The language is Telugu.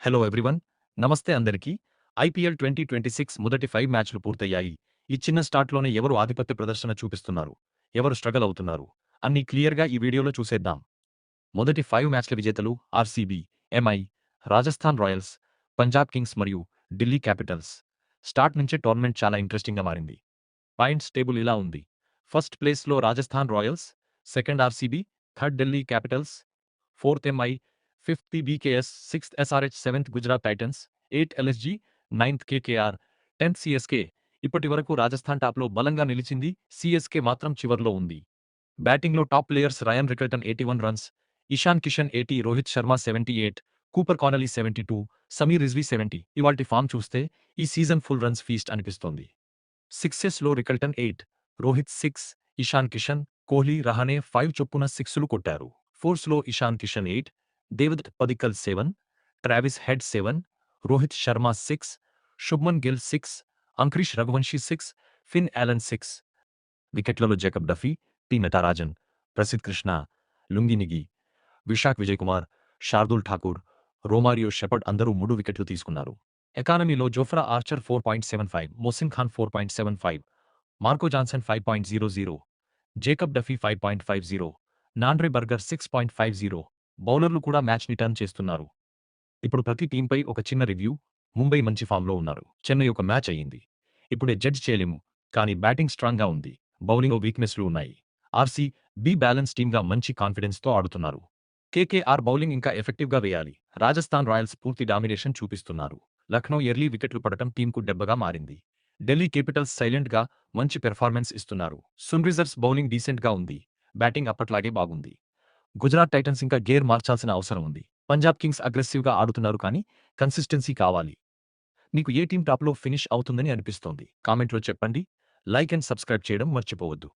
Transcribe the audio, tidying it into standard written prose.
Hello everyone. నమస్తే అందరికీ. ఐపీఎల్ 2026 మొదటి 5 మ్యాచ్లు పూర్తయ్యాయి. ఈ చిన్న స్టార్ట్‌లోనే ఎవరు ఆధిపత్య ప్రదర్శన చూపిస్తున్నారు, ఎవరు స్ట్రగల్ అవుతున్నారు అన్నీ క్లియర్‌గా ఈ వీడియోలో చూసేద్దాం. మొదటి 5 మ్యాచ్ల విజేతలు RCB, MI, Rajasthan Royals, Punjab Kings మరియు ఢిల్లీ క్యాపిటల్స్. స్టార్ట్ నుంచే టోర్నమెంట్ చాలా ఇంట్రెస్టింగ్‌గా మారింది. పాయింట్స్ టేబుల్ ఇలా ఉంది. ఫస్ట్ ప్లేస్‌లో Rajasthan Royals, second RCB, third Delhi Capitals, fourth MI, fifth BKS, sixth SRH, seventh Gujarat Titans, eighth LSG, ninth KKR, 10థ్ సీఎస్కే. ఇప్పటి వరకు రాజస్థాన్ టాప్‌లో బలంగా నిలిచింది, సీఎస్కే మాత్రం చివర్లో ఉంది. బ్యాటింగ్‌లో top players Ryan Rickelton 81 runs, Ishan Kishan 80, Rohit Sharma 78, Cooper Connolly 72, Sameer Rizvi 70. ఇవాల్టి ఫామ్ చూస్తే ఈ సీజన్ ఫుల్ రన్స్ ఫీస్ట్ అనిపిస్తోంది. సిక్సెస్‌లో రికల్టన్ 8, రోహిత్ 6, ఇషాన్ కిషన్, కోహ్లీ, రహానే 5 చొప్పున సిక్స్‌లు కొట్టారు. ఫోర్స్‌లో Ishan Kishan 8, Devdutt Padikkal 7, Travis Head 7, Rohit Sharma 6, Shubman Gill 6, Angkrish Raghuvanshi 6, Finn Allen 6. వికెట్లలో Jacob Duffy, T Natarajan, Prasidh Krishna, Lungi Ngidi, Vyshak Vijaykumar, Shardul Thakur, Romario Shepherd అందరూ 3 వికెట్లు తీసుకున్నారు. ఎకానమీలో Jofra Archer 4.75, Mohsin Khan 4.75, Marco Jansen 5.00, Jacob Duffy 5.50, Nandre burger 6.50. బౌలర్లు కూడా మ్యాచ్ని టర్న్ చేస్తున్నారు. ఇప్పుడు ప్రతి టీంపై ఒక చిన్న రివ్యూ. ముంబై మంచి ఫామ్లో ఉన్నారు. చెన్నై ఒక మ్యాచ్ అయ్యింది. ఇప్పుడే జడ్జ్ చేయలేము, కానీ బ్యాటింగ్ స్ట్రాంగ్గా ఉంది. బౌలింగ్లో వీక్నెస్లు ఉన్నాయి. ఆర్సీబీ బ్యాలెన్స్ టీమ్గా మంచి కాన్ఫిడెన్స్తో ఆడుతున్నారు. కేకేఆర్ బౌలింగ్ ఇంకా ఎఫెక్టివ్గా వేయాలి. రాజస్థాన్ రాయల్స్ పూర్తి డామినేషన్ చూపిస్తున్నారు. లక్నో ఎర్లీ వికెట్లు పడటం టీంకు దెబ్బగా మారింది. ఢిల్లీ క్యాపిటల్స్ సైలెంట్గా మంచి పెర్ఫార్మెన్స్ ఇస్తున్నారు. సన్రైజర్స్ బౌలింగ్ డీసెంట్గా ఉంది. బ్యాటింగ్ అప్పట్లాగే బాగుంది. గుజరాత్ టైటన్స్ ఇంకా గేర్ మార్చాల్సిన అవసరం ఉంది. పంజాబ్ కింగ్స్ అగ్రెసివ్గా ఆడుతున్నారు, కానీ కన్సిస్టెన్సీ కావాలి. మీకు ఏ టీం టాప్‌లో ఫినిష్ అవుతుందని అనిపిస్తోంది? కామెంట్లో చెప్పండి. లైక్ అండ్ సబ్స్క్రైబ్ చేయడం మర్చిపోవద్దు.